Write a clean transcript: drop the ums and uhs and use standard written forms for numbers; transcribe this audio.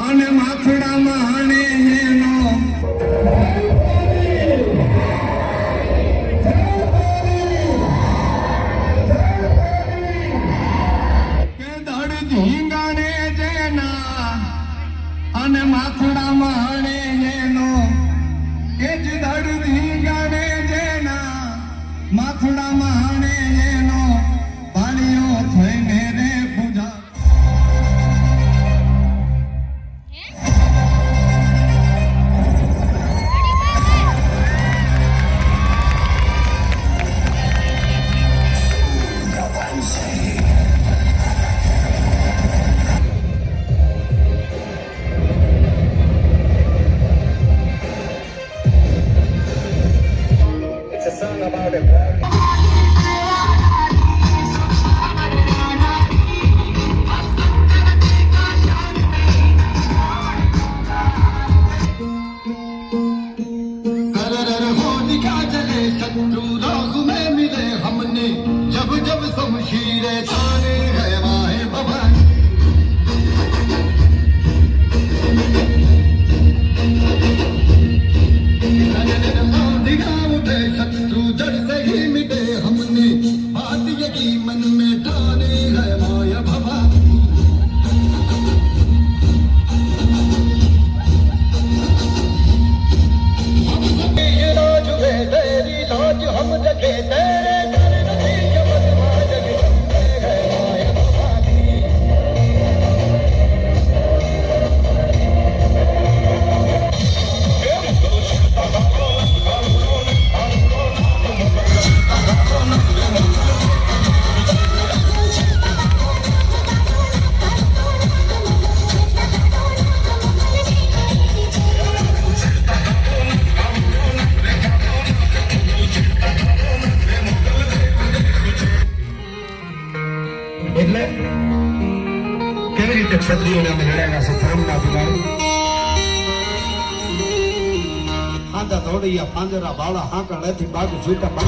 અને માથડામાં હાણે એનો કે ધડ ધીંગાણે જેના અને માથડામાં હાણે એનો કે જ ધડ ધીંગાણે જેના માથડામાં હાણે એનો પાણીઓ થઈને રે પૂજા It's a song about a शत्रु राग में मिले हमने जब जब शमशीरे ताने है माए भवन उठे शत्रु जड़ से ही मिटे हमने बात यही मन में ठाने है माया भवन ये लाज है तेरी लाज हम रखे तेरे घर नहीं जब जग है माया भवानी એટલે કેવી રીતે ક્ષત્રિયોને અમે લડ્યા છે ધર્મના અધિકારી આંધા ધોડિયા પાંજરા બાળા હાંકણ એથી બાગ છૂટા બાગ